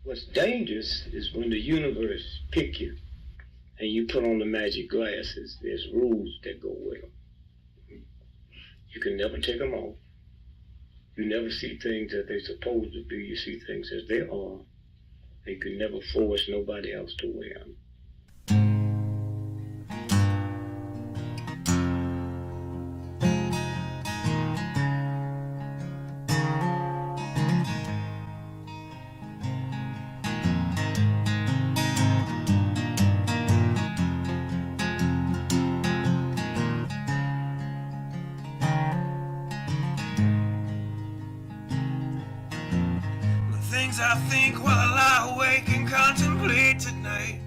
What's dangerous is when the universe pick you and you put on the magic glasses. There's rules that go with them. You can never take them off. You never see things as they're supposed to be. You see things as they are. And you can never force nobody else to wear them. Things I think while I lie awake and contemplate tonight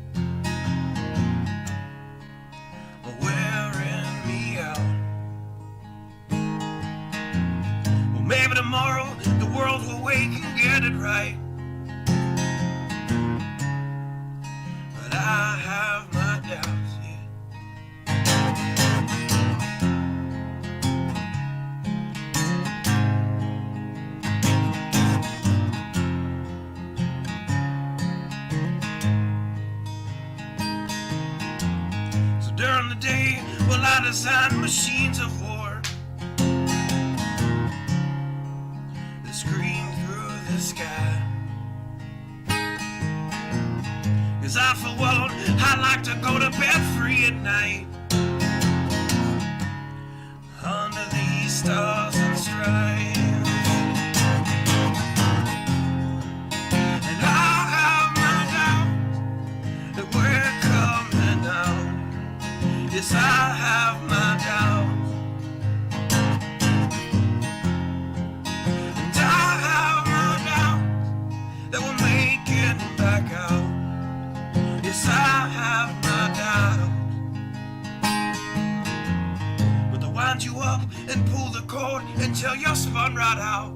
are wearing me out. Well, maybe tomorrow the world will wake and get it right, but I have my doubts, yeah. During the day, well, I design machines of war that scream through the sky. 'Cause I, for one, I like to go to bed free at night under these stars and stripes. And I have my doubts that we're coming out. Yes, I have my doubts, and I have my doubts that we'll make it back out. Yes, I have my doubts, but they'll wind you up and pull the cord until you're spun right out.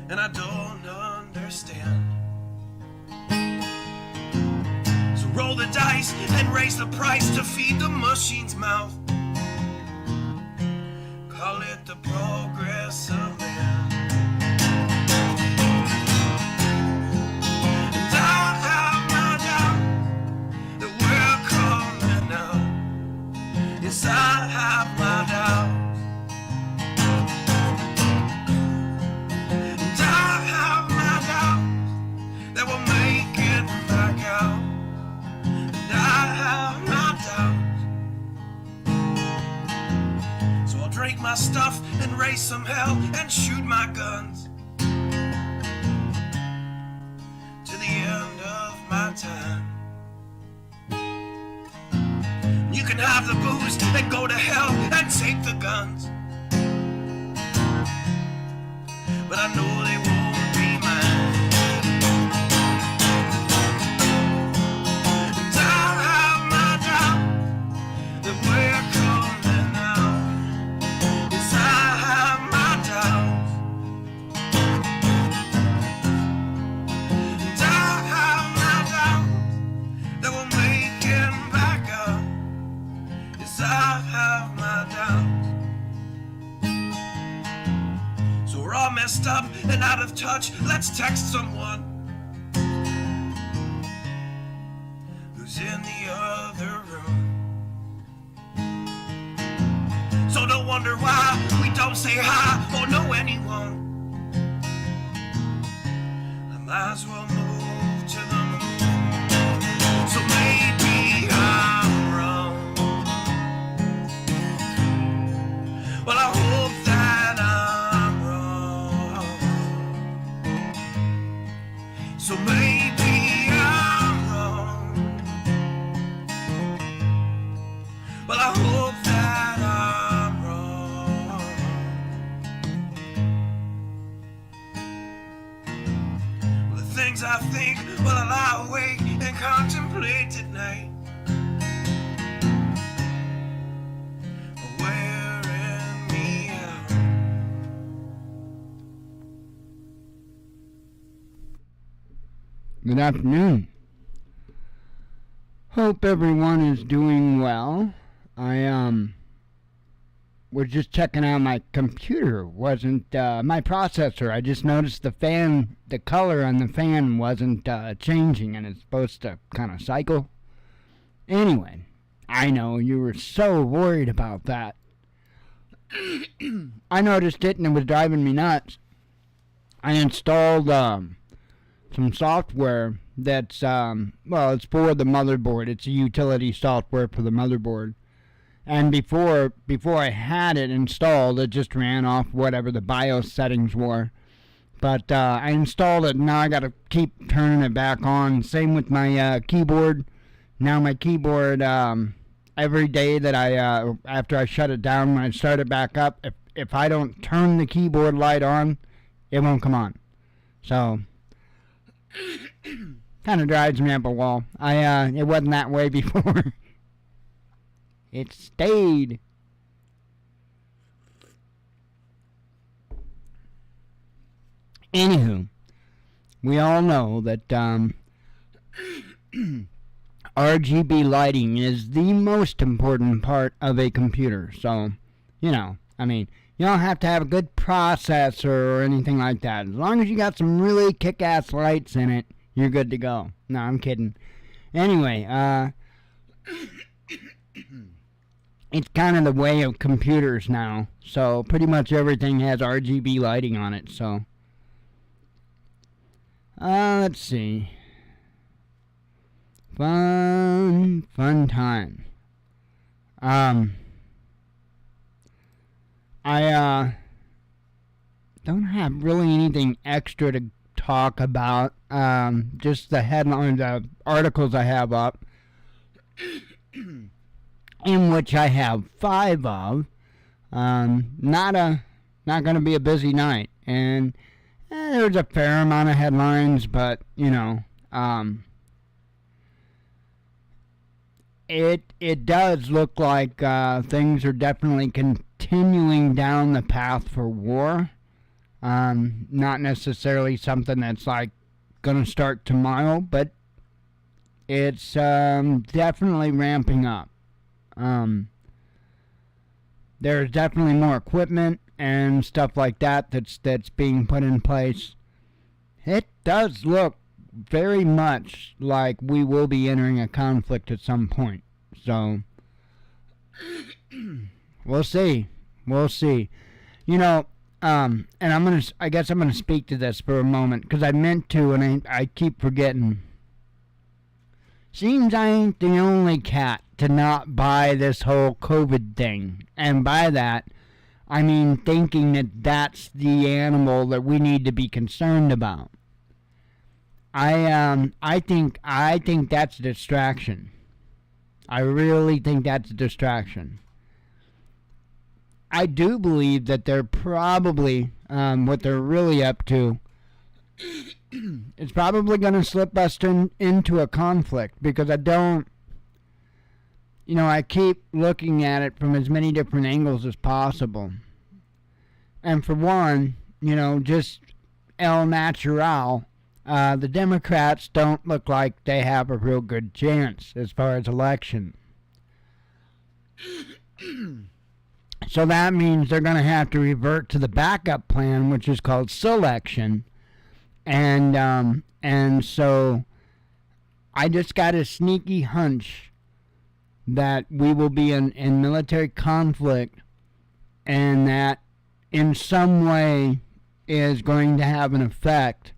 And I don't understand. Roll the dice and raise the price to feed the machine's mouth. Call it the progress of man. And I have my doubts that we're coming out. Yes, I have my doubts. And I have my doubts that we'll make it back out. I have my doubts, so I'll drink my stuff and raise some hell and shoot my guns to the end of my time. You can have the booze and go to hell and take the guns, but I know they won't be mine. We're coming out. Yes, I have my doubts, and I have my doubts that we'll make it back up. Yes, I have my doubts. So we're all messed up and out of touch. Let's text someone who's in the other room. So don't wonder why we don't say hi or know anyone. I might as well move to the moon. So maybe I'm wrong. Well, I hope that I'm wrong. So maybe I'm wrong. Well, I hope that I'm wrong. Well, the things I think while I lie awake and contemplate at night are wearing me out. Good afternoon. Hope everyone is doing well. I was just checking out my computer. Wasn't my processor. I just noticed the color on the fan wasn't changing, and it's supposed to kind of cycle. Anyway, I know you were so worried about that. I noticed it, and it was driving me nuts. I installed some software that's, it's for the motherboard. It's a utility software for the motherboard. And before I had it installed, it just ran off whatever the BIOS settings were. But I installed it, and now I got to keep turning it back on. Same with my keyboard. Now my keyboard, every day that after I shut it down, when I start it back up, if I don't turn the keyboard light on, it won't come on. So, kind of drives me up a wall. It wasn't that way before. It stayed. Anywho, we all know that RGB lighting is the most important part of a computer. So, you don't have to have a good processor or anything like that. As long as you got some really kick-ass lights in it, you're good to go. No, I'm kidding. Anyway, it's kind of the way of computers now. So pretty much everything has RGB lighting on it. So, let's see. Fun time. I don't have really anything extra to talk about. Just the headline, the articles I have up, in which I have 5 of. Not going to be a busy night, and there's a fair amount of headlines, but it does look like things are definitely continuing down the path for war. Not necessarily something that's like going to start tomorrow, but it's definitely ramping up. There's definitely more equipment and stuff like that's being put in place. It does look very much like we will be entering a conflict at some point. So, we'll see. And I guess I'm gonna speak to this for a moment, because I meant to, and I keep forgetting. Seems I ain't the only cat to not buy this whole COVID thing. And by that, I mean thinking that that's the animal that we need to be concerned about. I think that's a distraction. I really think that's a distraction. I do believe that they're probably, what they're really up to, is probably going to slip us into a conflict, because I keep looking at it from as many different angles as possible. And for one, just el natural, the Democrats don't look like they have a real good chance as far as election. So that means they're going to have to revert to the backup plan, which is called selection. And so I just got a sneaky hunch that we will be in military conflict, and that in some way is going to have an effect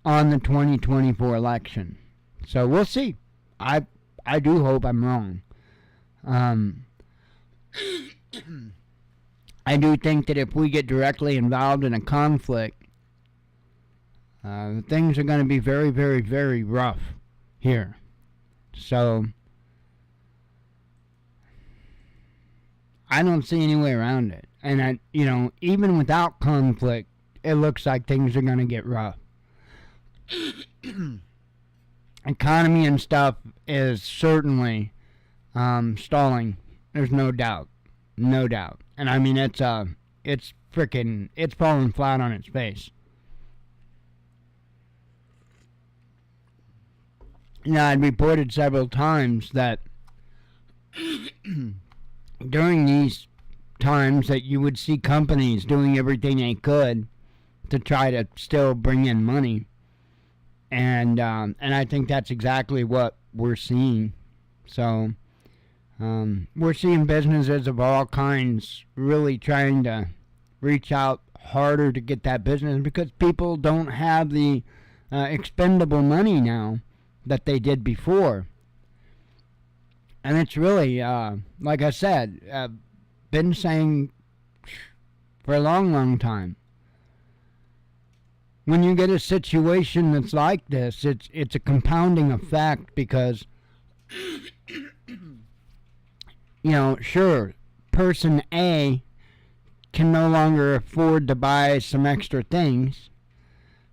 on the 2024 election. So we'll see. I do hope I'm wrong. I do think that if we get directly involved in a conflict, things are going to be very, very, very rough here. So I don't see any way around it. And even without conflict, it looks like things are going to get rough. Economy and stuff is certainly stalling. There's no doubt. And I mean, it's falling flat on its face. I'd reported several times that during these times that you would see companies doing everything they could to try to still bring in money. And I think that's exactly what we're seeing. So we're seeing businesses of all kinds really trying to reach out harder to get that business because people don't have the expendable money now that they did before. And it's really, like I said, been saying for a long, long time. When you get a situation that's like this, it's a compounding effect because, sure, person A can no longer afford to buy some extra things.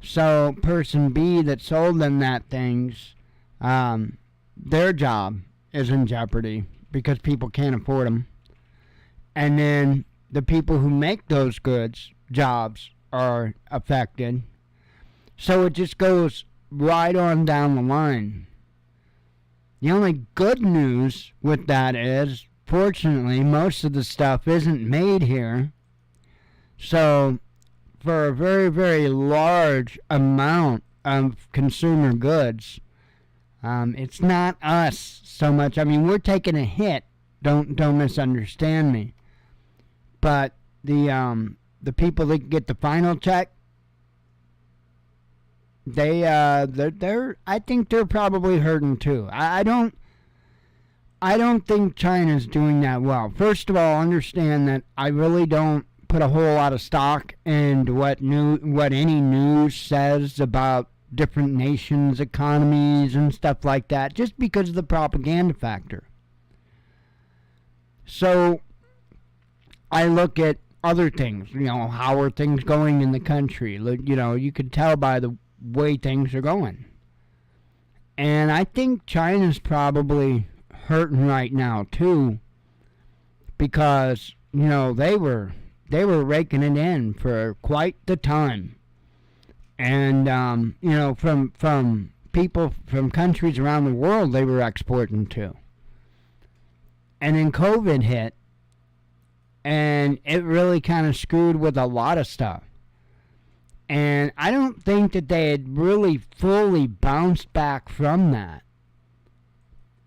So person B that sold them that things, their job is in jeopardy because people can't afford them. And then the people who make those goods, jobs, are affected. So it just goes right on down the line. The only good news with that is, fortunately, most of the stuff isn't made here. So for a very, very large amount of consumer goods, it's not us so much. I mean, we're taking a hit. Don't misunderstand me. But the people that get the final check, they're I think they're probably hurting too. I don't think China's doing that well. First of all, understand that I really don't put a whole lot of stock into what any news says about different nations' economies and stuff like that, just because of the propaganda factor. So I look at other things, how are things going in the country? You can tell by the way things are going. And I think China's probably hurting right now too, because, they were raking it in for quite the time. And, from people from countries around the world they were exporting to. And then COVID hit, and it really kind of screwed with a lot of stuff. And I don't think that they had really fully bounced back from that.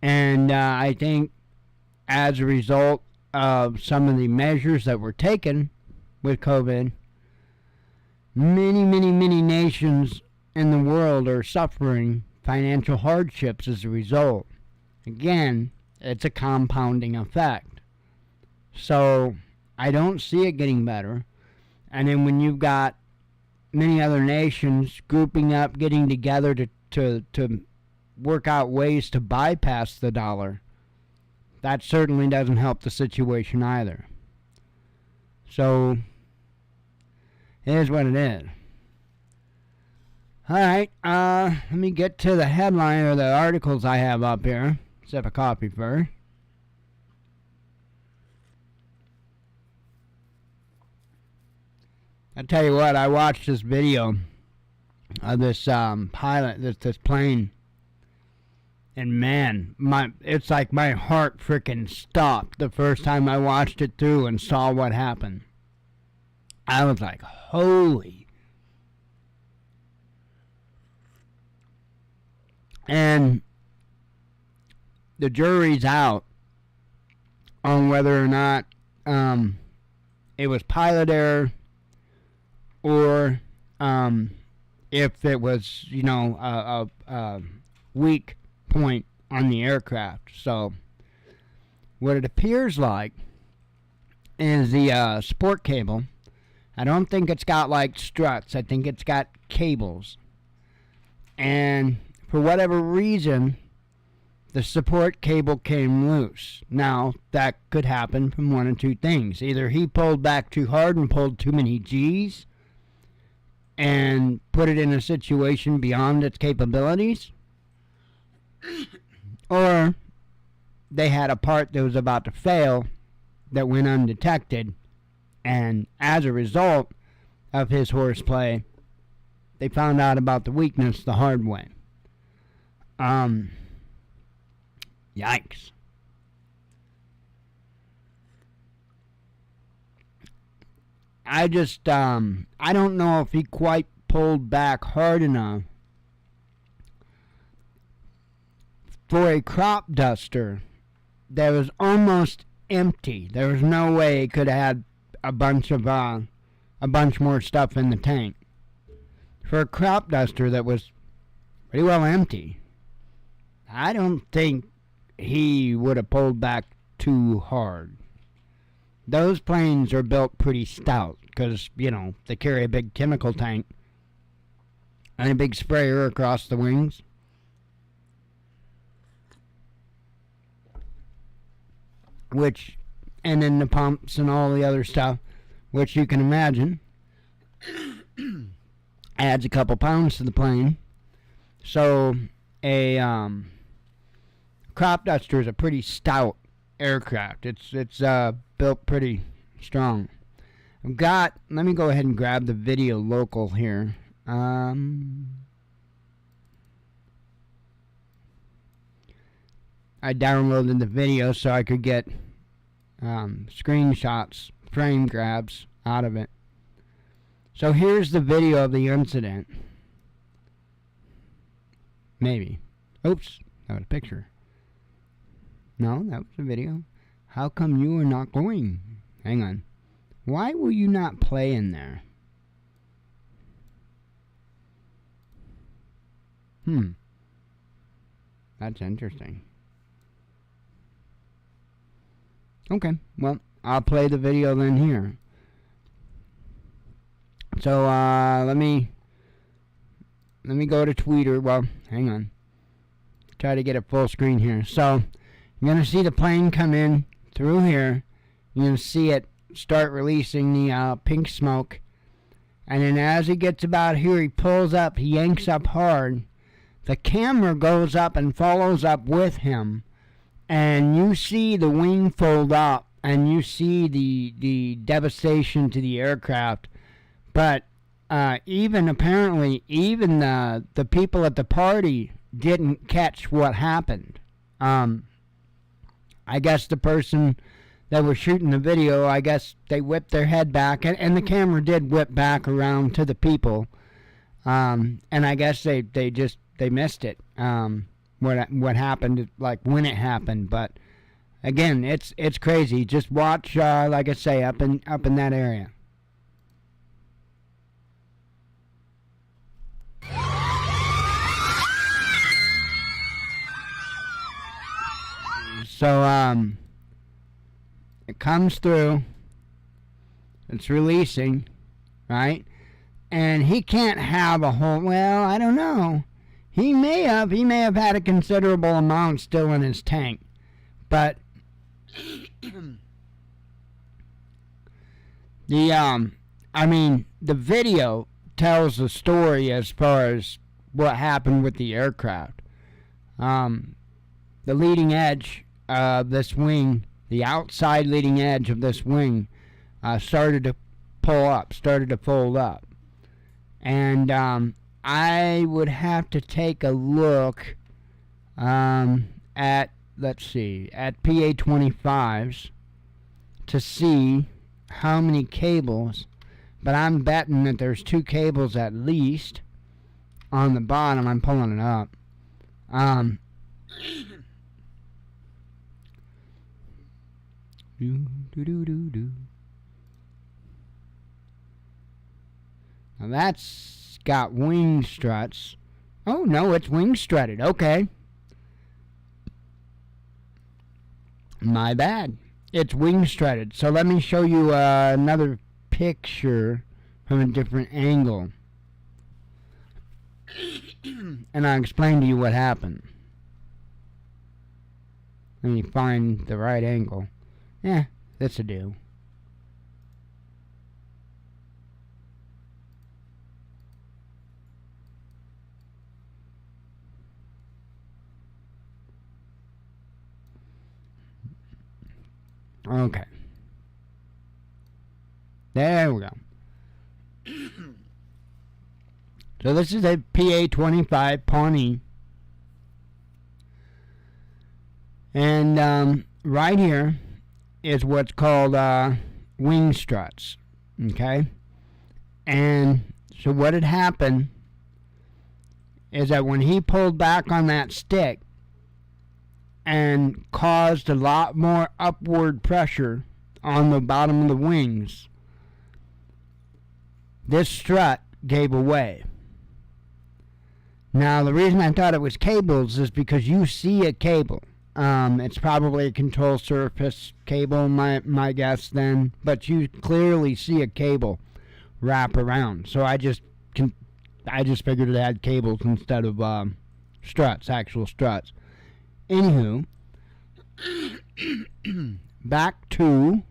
And I think as a result of some of the measures that were taken with COVID, many, many, many nations in the world are suffering financial hardships as a result. Again, it's a compounding effect. So I don't see it getting better. And then when you've got many other nations grouping up, getting together to work out ways to bypass the dollar, that certainly doesn't help the situation either. So it is what it is. Alright, let me get to the headline or the articles I have up here. Sip a coffee first. I tell you what, I watched this video of this pilot, this plane, and man, it's like my heart frickin' stopped the first time I watched it through and saw what happened. I was like, holy. And the jury's out on whether or not it was pilot error, or if it was, a weak point on the aircraft. So what it appears like is the support cable. I don't think it's got like struts. I think it's got cables. And for whatever reason, the support cable came loose. Now, that could happen from one of two things. Either he pulled back too hard and pulled too many G's and put it in a situation beyond its capabilities, or they had a part that was about to fail that went undetected, and as a result of his horseplay, they found out about the weakness the hard way. Yikes. I just, I don't know if he quite pulled back hard enough for a crop duster that was almost empty. There was no way it could have had a bunch more stuff in the tank. For a crop duster that was pretty well empty, I don't think he would have pulled back too hard. Those planes are built pretty stout because, they carry a big chemical tank and a big sprayer across the wings. And then the pumps and all the other stuff, which you can imagine adds a couple pounds to the plane. So a crop duster is a pretty stout aircraft. It's built pretty strong. Let me go ahead and grab the video local here. I downloaded the video so I could get screenshots, frame grabs out of it. So here's the video of the incident. Maybe. Oops, that was a picture. No, that was a video. How come you are not going? Hang on. Why will you not play in there? That's interesting. Okay, well, I'll play the video then here. So, let me go to Twitter. Well, hang on. Try to get it full screen here. So, you're going to see the plane come in through here. You're going to see it start releasing the pink smoke. And then as he gets about here, he pulls up, he yanks up hard. The camera goes up and follows up with him. And you see the wing fold up, and you see the devastation to the aircraft. But even the people at the party didn't catch what happened. I guess the person that was shooting the video, I guess they whipped their head back, and the camera did whip back around to the people. And I guess they missed it. What happened, like when it happened. But again, it's crazy. Just watch, like I say, up in that area. So it comes through. It's releasing, right? And he can't have a whole. Well, I don't know. He may have had a considerable amount still in his tank, but the video tells the story as far as what happened with the aircraft. The leading edge of this wing, the outside leading edge of this wing, started to fold up, and I would have to take a look at PA-25s to see how many cables, but I'm betting that there's 2 cables at least on the bottom. I'm pulling it up. Now that's got wing struts. Oh no, it's wing strutted. Okay. My bad. It's wing strutted. So let me show you another picture from a different angle. And I'll explain to you what happened. Let me find the right angle. Yeah, this'll do. Okay. There we go. So this is a PA-25 Pawnee. And right here is what's called wing struts. Okay? And so what had happened is that when he pulled back on that stick and caused a lot more upward pressure on the bottom of the wings, this strut gave away. Now, the reason I thought it was cables is because you see a cable. It's probably a control surface cable, my guess then, but you clearly see a cable wrap around. So I just figured it had cables instead of struts, actual struts. Anywho, back to,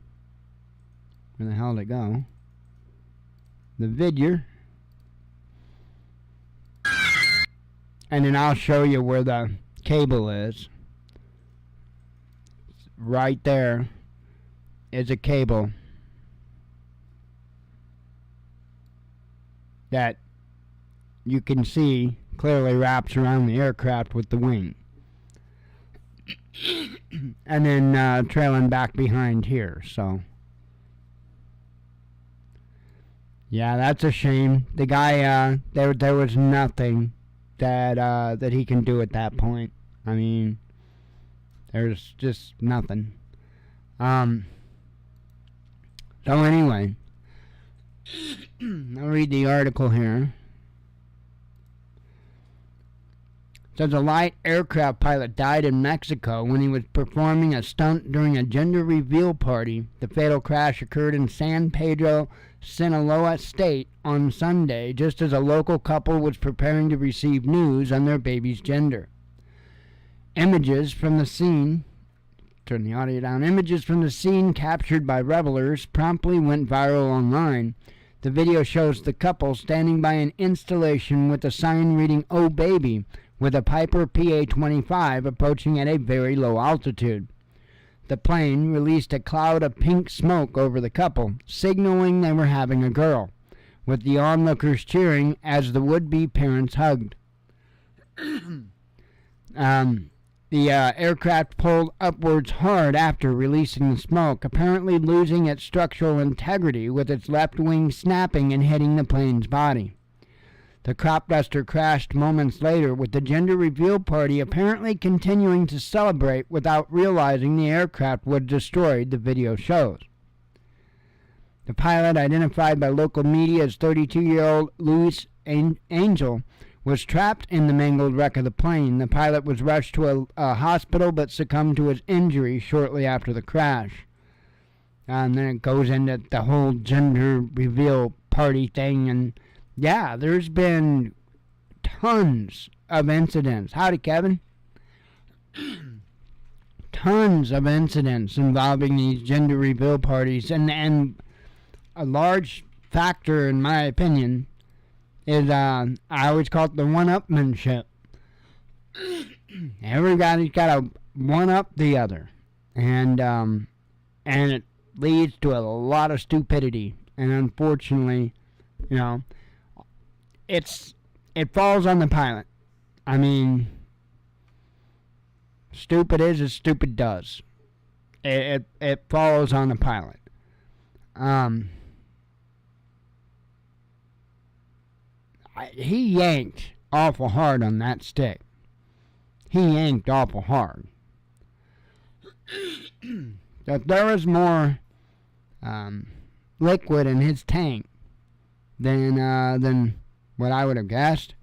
where the hell did it go? The video. And then I'll show you where the cable is. Right there is a cable that you can see clearly wraps around the aircraft with the wing. And then trailing back behind here, so. Yeah, that's a shame. The guy, there was nothing that he can do at that point. I mean, there's just nothing. So anyway, I'll read the article here. It says a light aircraft pilot died in Mexico when he was performing a stunt during a gender reveal party. The fatal crash occurred in San Pedro, Sinaloa State on Sunday, just as a local couple was preparing to receive news on their baby's gender. Images from the scene, turn the audio down, images from the scene captured by revelers promptly went viral online. The video shows the couple standing by an installation with a sign reading, "Oh Baby," with a Piper PA-25 approaching at a very low altitude. The plane released a cloud of pink smoke over the couple, signaling they were having a girl, with the onlookers cheering as the would-be parents hugged. The aircraft pulled upwards hard after releasing the smoke, apparently losing its structural integrity, with its left wing snapping and hitting the plane's body. The cropduster crashed moments later, with the gender reveal party apparently continuing to celebrate without realizing the aircraft was destroyed, the video shows. The pilot, identified by local media as 32-year-old Luis Angel, was trapped in the mangled wreck of the plane. The pilot was rushed to a hospital but succumbed to his injury shortly after the crash. And then it goes into the whole gender reveal party thing, and yeah, there's been tons of incidents. Howdy, Kevin. Tons of incidents involving these gender reveal parties, and a large factor, in my opinion, is I always call it the one-upmanship. Everybody's got to one-up the other, and it leads to a lot of stupidity, and unfortunately, you know, it falls on the pilot. I mean, stupid is as stupid does. It falls on the pilot. He yanked awful hard on that stick. He yanked awful hard. If there was more liquid in his tank than what I would have guessed,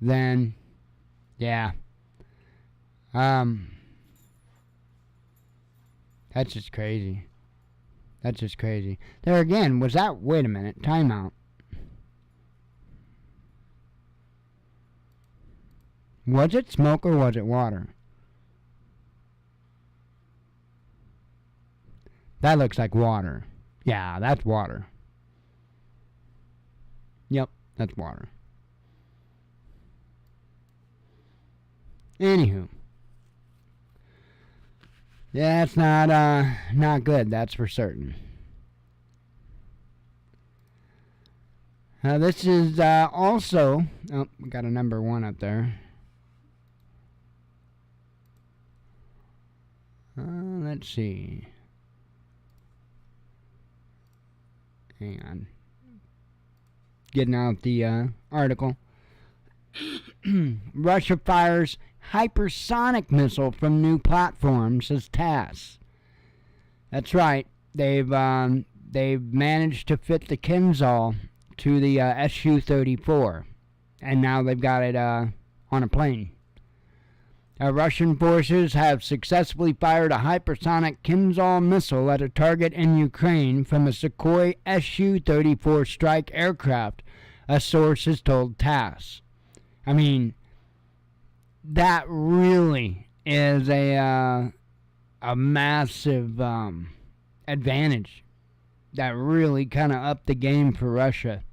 then yeah. That's just crazy. That's just crazy. There again, was that, wait a minute, timeout. Was it smoke or was it water? That looks like water. Yeah, that's water. Yep, that's water. Anywho. Yeah, it's not good, that's for certain. This is also, oh, we got a number 1 up there. Let's see. Hang on. Getting out the article. Russia fires hypersonic missile from new platform, says TASS. That's right. They've managed to fit the Kinzhal to the Su-34, and now they've got it on a plane. Russian forces have successfully fired a hypersonic Kinzhal missile at a target in Ukraine from a Sukhoi Su-34 strike aircraft, a source has told TASS. I mean, that really is a massive advantage. That really kind of upped the game for Russia.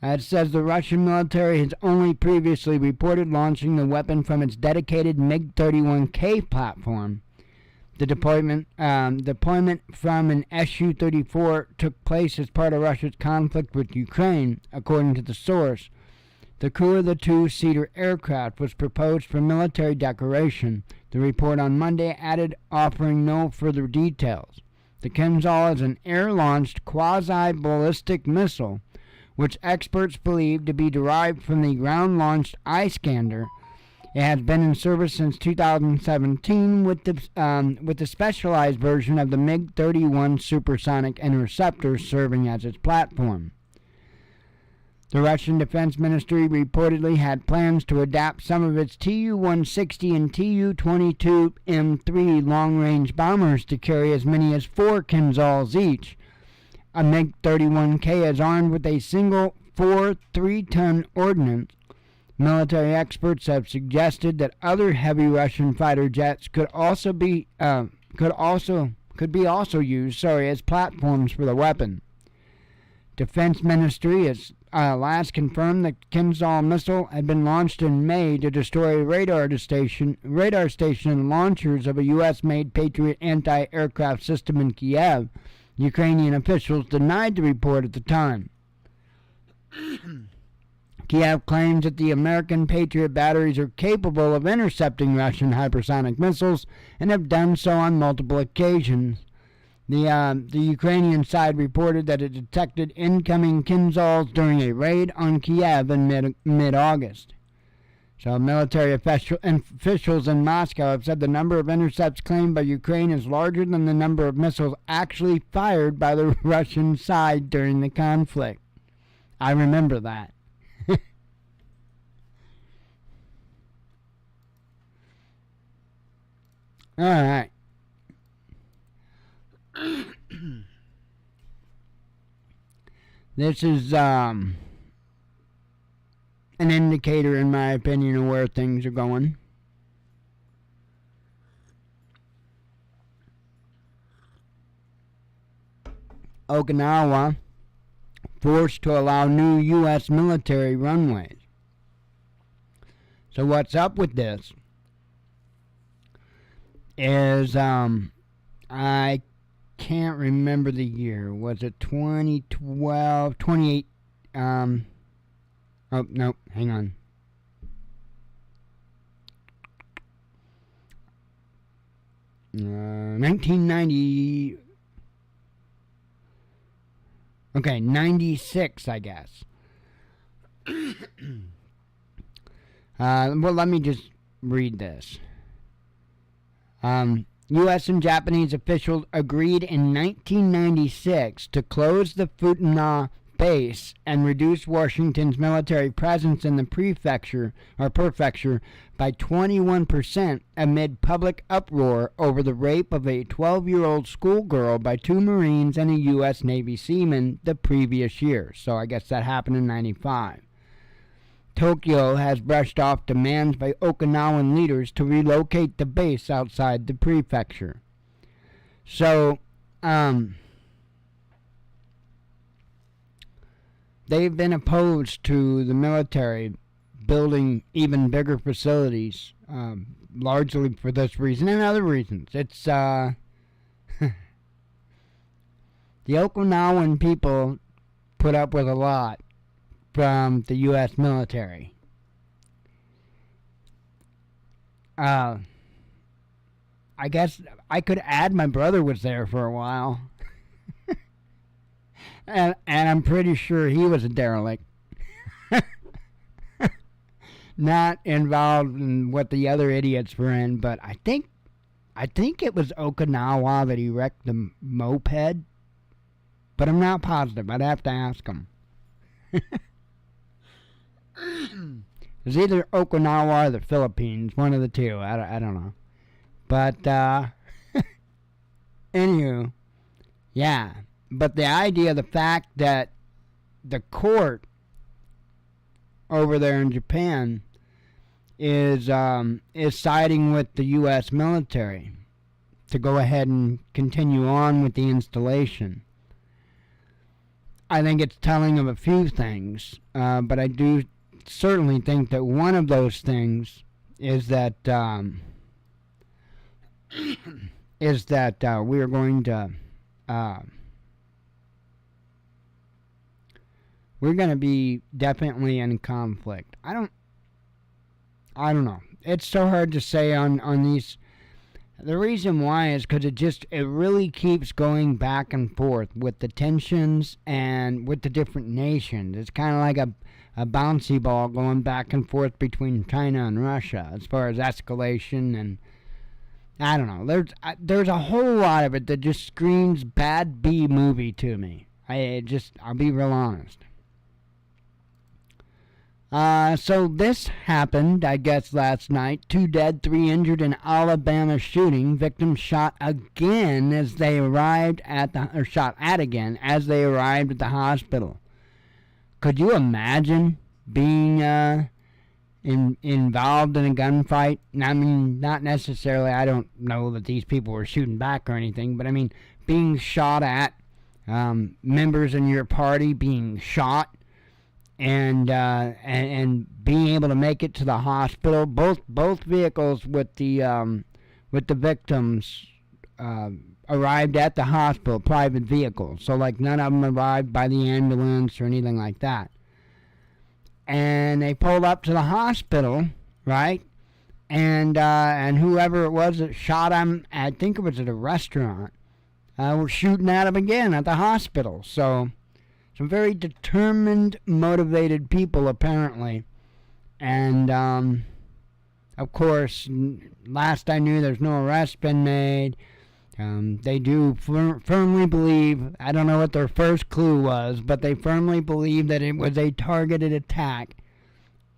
It says the Russian military has only previously reported launching the weapon from its dedicated MiG-31K platform. The deployment from an Su-34 took place as part of Russia's conflict with Ukraine, according to the source. The crew of the two-seater aircraft was proposed for military decoration. The report on Monday added, offering no further details. The Kinzhal is an air-launched quasi-ballistic missile, which experts believe to be derived from the ground-launched Iskander. It has been in service since 2017 with the specialized version of the MiG-31 supersonic interceptor serving as its platform. The Russian Defense Ministry reportedly had plans to adapt some of its Tu-160 and Tu-22 M3 long-range bombers to carry as many as 4 Kinzhals each. A MiG-31K is armed with a single 3-ton ordnance. Military experts have suggested that other heavy Russian fighter jets could be used as platforms for the weapon. Defense Ministry has last confirmed the Kinzhal missile had been launched in May to destroy a radar station and launchers of a U.S.-made Patriot anti-aircraft system in Kiev. Ukrainian officials denied the report at the time. Kiev claims that the American Patriot batteries are capable of intercepting Russian hypersonic missiles and have done so on multiple occasions. The Ukrainian side reported that it detected incoming Kinzhals during a raid on Kiev in mid-August. So military officials in Moscow have said the number of intercepts claimed by Ukraine is larger than the number of missiles actually fired by the Russian side during the conflict. I remember that. All right. This is an indicator, in my opinion, of where things are going. Okinawa forced to allow new U.S. military runways. So what's up with this is I can't remember the year. Was it 2012, 28? Oh, no, hang on. Uh, 1990. Okay, 96, I guess. Well, let me just read this. U.S. and Japanese officials agreed in 1996 to close the Futuna base and reduce Washington's military presence in the prefecture by 21% amid public uproar over the rape of a 12-year-old schoolgirl by 2 Marines and a U.S. Navy seaman the previous year. So I guess that happened in 95. Tokyo has brushed off demands by Okinawan leaders to relocate the base outside the prefecture. So, they've been opposed to the military building even bigger facilities, largely for this reason and other reasons. It's, the Okinawan people put up with a lot from the U.S. military. I guess I could add my brother was there for a while. and I'm pretty sure he was a derelict. Not involved in what the other idiots were in, but I think it was Okinawa that he wrecked the moped. But I'm not positive. I'd have to ask him. It's either Okinawa or the Philippines, one of the two. I don't know. But, anywho, yeah. But the idea, the fact that the court over there in Japan is siding with the U.S. military to go ahead and continue on with the installation. I think it's telling of a few things, but I do certainly think that one of those things is that we are going to we're going to be definitely in conflict. I don't know. It's so hard to say on these. The reason why is because it really keeps going back and forth with the tensions and with the different nations. It's kind of like a bouncy ball going back and forth between China and Russia as far as escalation, and I don't know. There's a whole lot of it that just screams bad B movie to me. I'll be real honest. So this happened, I guess, last night. 2 dead, 3 injured in Alabama shooting. Victims shot again as they arrived shot at again as they arrived at the hospital. Could you imagine being involved in a gunfight? I mean, not necessarily. I don't know that these people were shooting back or anything, but I mean, being shot at, members in your party being shot. And being able to make it to the hospital, both vehicles with the victims arrived at the hospital, private vehicles. So like none of them arrived by the ambulance or anything like that. And they pulled up to the hospital, right? And whoever it was that shot him, I think it was at a restaurant, were shooting at him again at the hospital. So. Some very determined, motivated people, apparently. And, of course, last I knew, there's no arrest been made. They do firmly believe, I don't know what their first clue was, but they firmly believe that it was a targeted attack.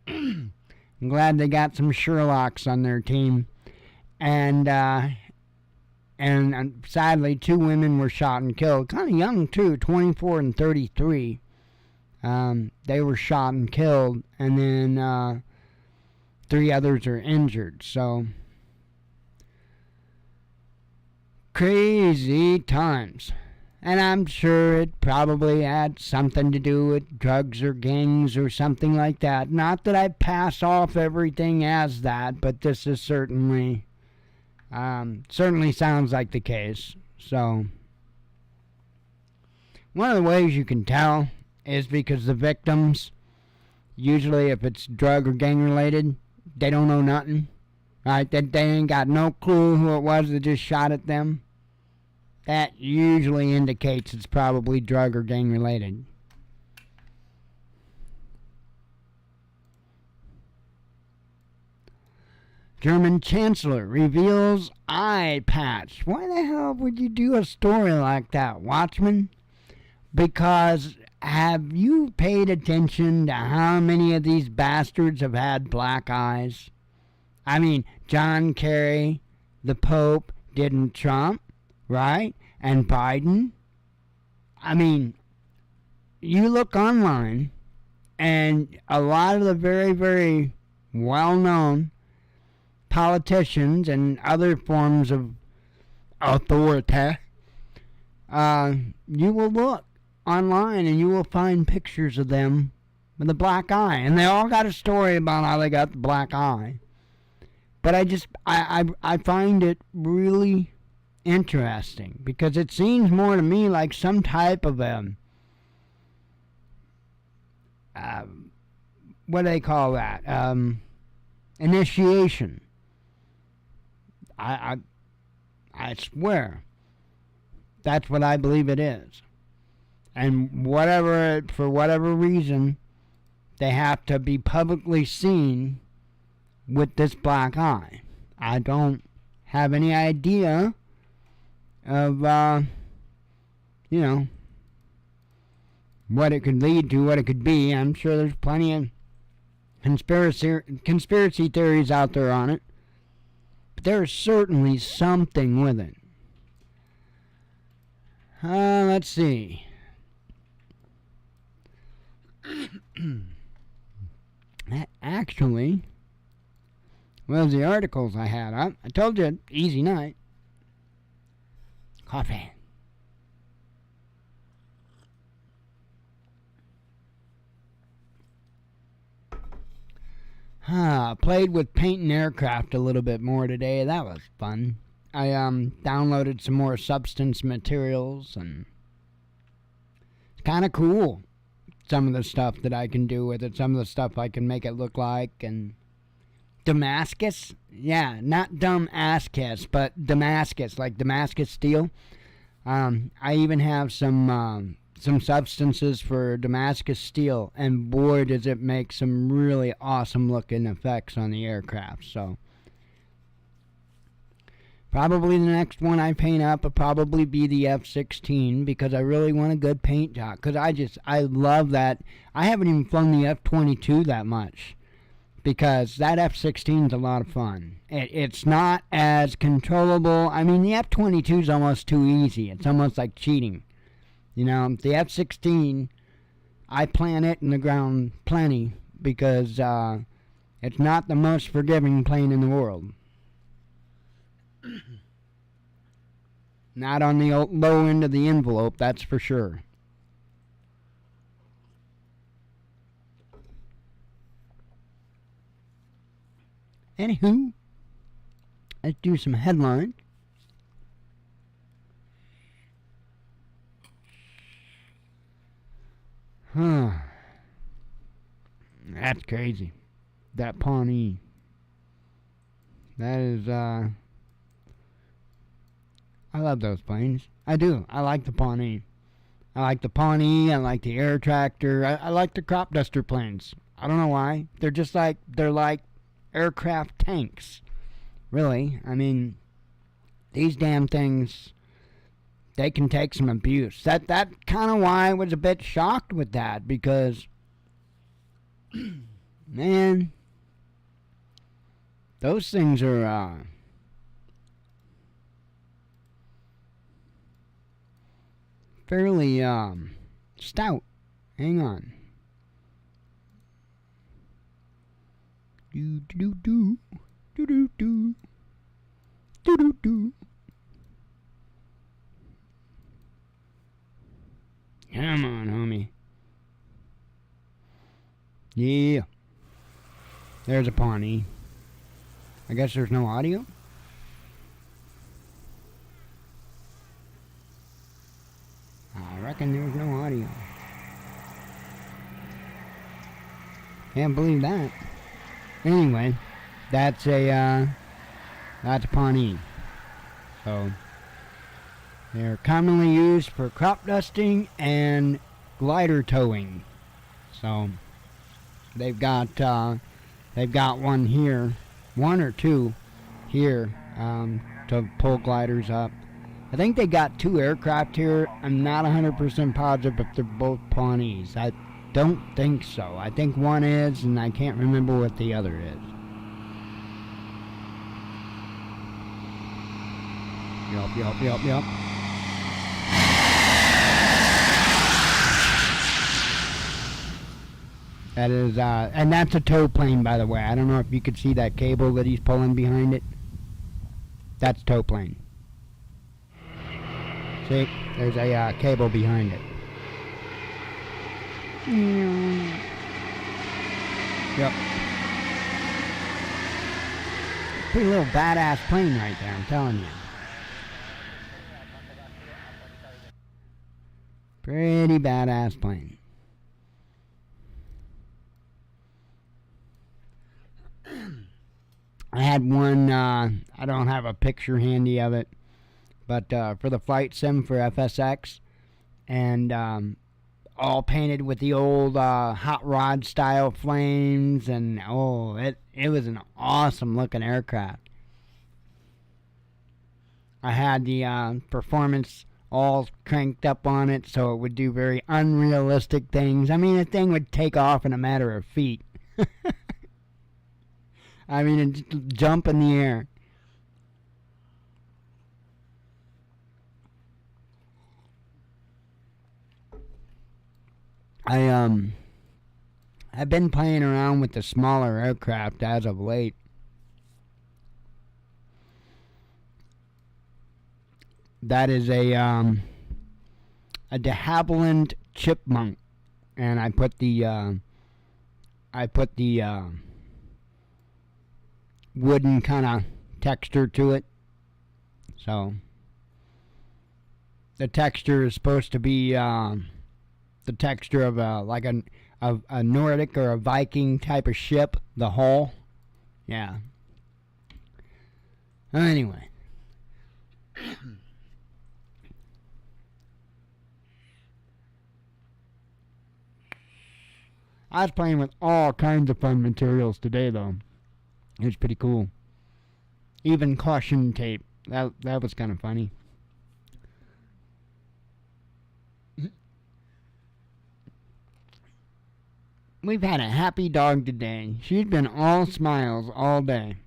I'm glad they got some Sherlocks on their team. And sadly, 2 women were shot and killed. Kind of young, too, 24 and 33. They were shot and killed, and then 3 others are injured. So, crazy times. And I'm sure it probably had something to do with drugs or gangs or something like that. Not that I pass off everything as that, but this is certainly sounds like the case. So, one of the ways you can tell is because the victims, usually if it's drug or gang related, they don't know nothing, right? They ain't got no clue who it was that just shot at them. That usually indicates it's probably drug or gang related. German Chancellor reveals eye patch. Why the hell would you do a story like that, Watchman? Because have you paid attention to how many of these bastards have had black eyes? I mean, John Kerry, the Pope, didn't Trump, right? And Biden. I mean, you look online, and a lot of the very, very well-known politicians and other forms of authority, you will look online and you will find pictures of them with a black eye, and they all got a story about how they got the black eye. But I find it really interesting because it seems more to me like some type of what do they call that, initiation. I swear that's what I believe it is. And for whatever reason, they have to be publicly seen with this black eye. I don't have any idea of, what it could lead to, what it could be. I'm sure there's plenty of conspiracy theories out there on it. But there's certainly something with it. Let's see. Actually, well, the articles I had up, I told you, easy night. Coffee. Played with painting aircraft a little bit more today. That was fun. I downloaded some more substance materials, and it's kind of cool. Some of the stuff that I can do with it, some of the stuff I can make it look like, and Damascus, yeah, not dumb ass kiss, but Damascus, like Damascus steel. I even have some substances for Damascus steel, and boy does it make some really awesome looking effects on the aircraft. So probably the next one I paint up will probably be the F-16, because I really want a good paint job, because I love that. I haven't even flown the F-22 that much, because that F-16 is a lot of fun. It's not as controllable. I mean, the F-22 is almost too easy. It's almost like cheating. You know, the F-16, I plant it in the ground plenty, because it's not the most forgiving plane in the world. Not on the low end of the envelope, that's for sure. Anywho, let's do some headlines. That's crazy. That Pawnee. That is, I love those planes. I do. I like the Pawnee. I like the Pawnee. I like the Air Tractor. I like the crop duster planes. I don't know why. They're like aircraft tanks. Really. I mean, these damn things, they can take some abuse. That kind of why I was a bit shocked with that, because man, those things are fairly stout. Hang on. Do do do do do do do do do. Come on, homie. Yeah. There's a Pawnee. I guess there's no audio? I reckon there's no audio. Can't believe that. Anyway, that's a Pawnee. So they're commonly used for crop dusting and glider towing. So they've got one here, one or two here, to pull gliders up. I think they got two aircraft here. I'm not 100% positive if they're both Pawnees. I don't think so. I think one is, and I can't remember what the other is. Yup. That is, and that's a tow plane, by the way. I don't know if you could see that cable that he's pulling behind it. That's tow plane. See, there's a cable behind it. Yep. Pretty little badass plane right there, I'm telling you. Pretty badass plane. I had one, I don't have a picture handy of it, but for the flight sim for FSX, and all painted with the old hot rod style flames, and it was an awesome looking aircraft. I had the performance all cranked up on it so it would do very unrealistic things. I mean, the thing would take off in a matter of feet. I mean, it'd jump in the air. I've been playing around with the smaller aircraft as of late. That is a de Havilland Chipmunk, and I put the wooden kind of texture to it. So the texture is supposed to be the texture of a Nordic or a Viking type of ship. The hull, yeah. Anyway. I was playing with all kinds of fun materials today, though. It was pretty cool. Even caution tape. That was kind of funny. We've had a happy dog today. She's been all smiles all day.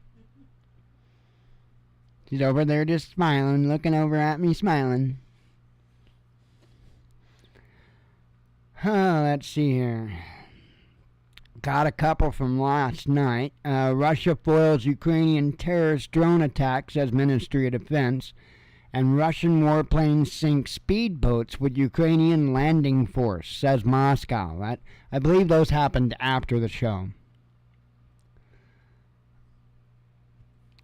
She's over there just smiling, looking over at me, smiling. Let's see here. Got a couple from last night. Russia foils Ukrainian terrorist drone attack, says Ministry of Defense. And Russian warplanes sink speedboats with Ukrainian landing force, says Moscow. I believe those happened after the show.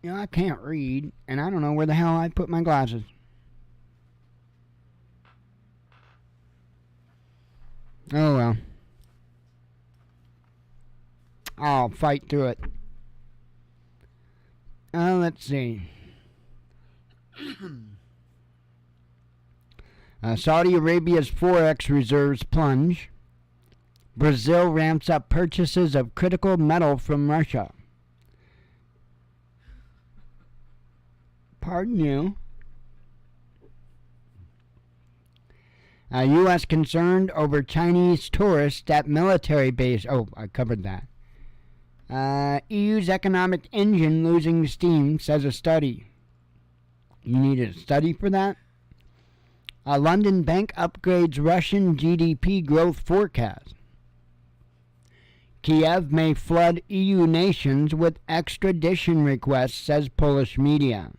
You know, I can't read, and I don't know where the hell I put my glasses. Oh well. I'll fight through it. Let's see. Saudi Arabia's Forex reserves plunge. Brazil ramps up purchases of critical metal from Russia. Pardon you. U.S. concerned over Chinese tourists at military base. Oh, I covered that. EU's economic engine losing steam, says a study. You need a study for that? A London bank upgrades Russian GDP growth forecast. Kiev may flood EU nations with extradition requests, says Polish media.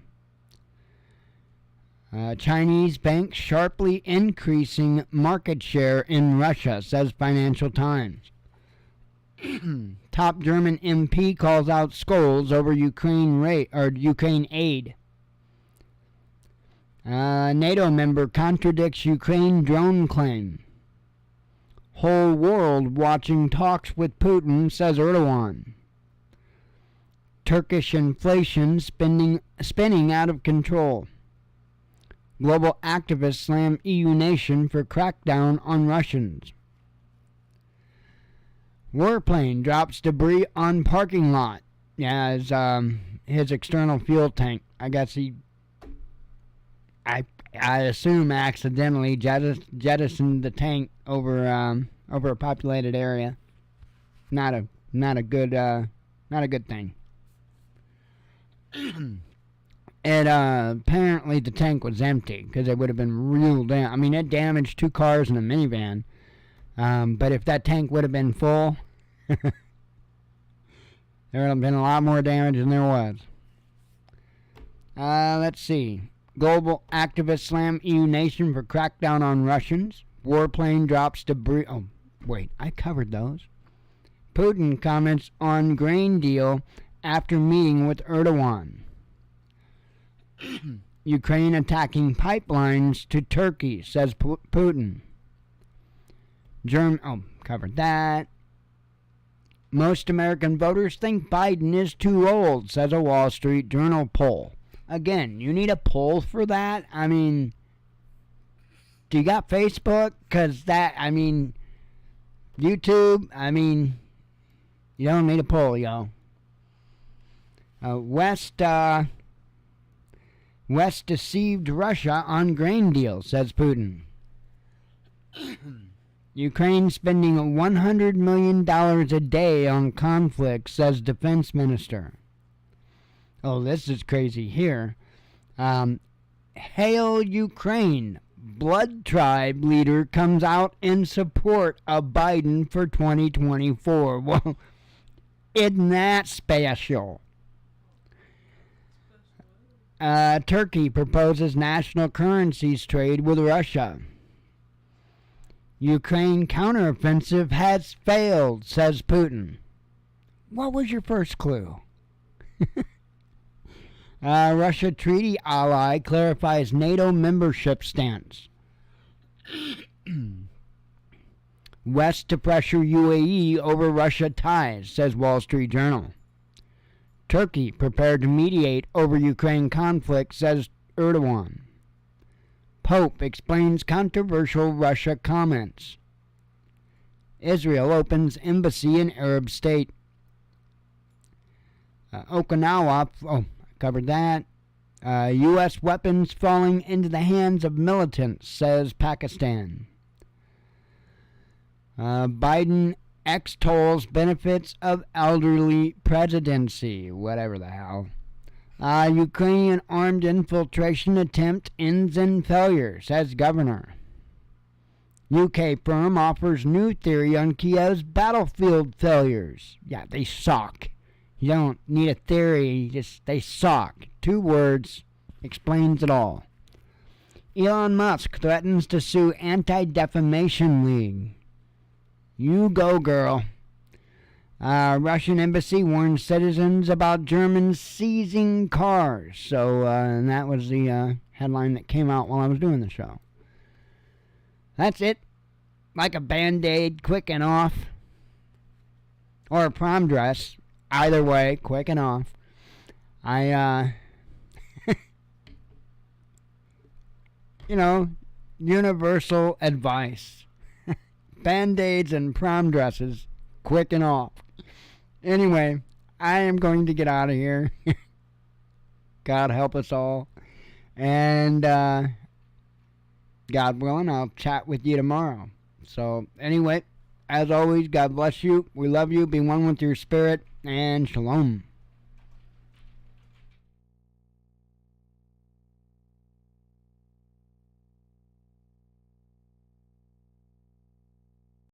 Chinese bank sharply increasing market share in Russia, says Financial Times. Top German MP calls out Scholz over Ukraine aid. NATO member contradicts Ukraine drone claim. Whole world watching talks with Putin, says Erdogan. Turkish inflation spinning out of control. Global activists slam EU nation for crackdown on Russians. Warplane drops debris on parking lot. Yeah, his external fuel tank. I guess I assume accidentally jettisoned the tank over a populated area. Not a good thing. It apparently the tank was empty because it would have been real I mean, it damaged 2 cars and a minivan. But if that tank would have been full, there would have been a lot more damage than there was. Let's see. Global activists slam EU nation for crackdown on Russians. Warplane drops debris. Oh, wait, I covered those. Putin comments on grain deal after meeting with Erdogan. Ukraine attacking pipelines to Turkey, says Putin. Covered that. Most American voters think Biden is too old, says a Wall Street Journal poll. Again, you need a poll for that? I mean, Do you got Facebook? Because YouTube, you don't need a poll, yo. West deceived Russia on grain deal, says Putin. Ukraine spending $100 million a day on conflict, says defense minister. Oh, this is crazy here. Hail Ukraine. Blood tribe leader comes out in support of Biden for 2024. Well, isn't that special? Turkey proposes national currencies trade with Russia. Ukraine counteroffensive has failed, says Putin. What was your first clue? Russia treaty ally clarifies NATO membership stance. West to pressure UAE over Russia ties, says Wall Street Journal. Turkey prepared to mediate over Ukraine conflict, says Erdogan. Pope explains controversial Russia comments. Israel opens embassy in Arab state. Okinawa, covered that. U.S. weapons falling into the hands of militants, says Pakistan. Biden extols benefits of elderly presidency, whatever the hell. Ukrainian armed infiltration attempt ends in failure, says governor. UK firm offers new theory on Kiev's battlefield failures. Yeah, they suck. You don't need a theory, just they suck. 2 words explains it all. Elon Musk threatens to sue Anti-Defamation League. You go, girl. Russian embassy warns citizens about Germans seizing cars. So, and that was the headline that came out while I was doing the show. That's it. Like a Band-Aid, quick and off. Or a prom dress. Either way, quick and off. Universal advice. Band-Aids and prom dresses, quick and off. Anyway, I am going to get out of here. God help us all. And God willing, I'll chat with you tomorrow. So anyway, as always, God bless you. We love you. Be one with your spirit. And shalom.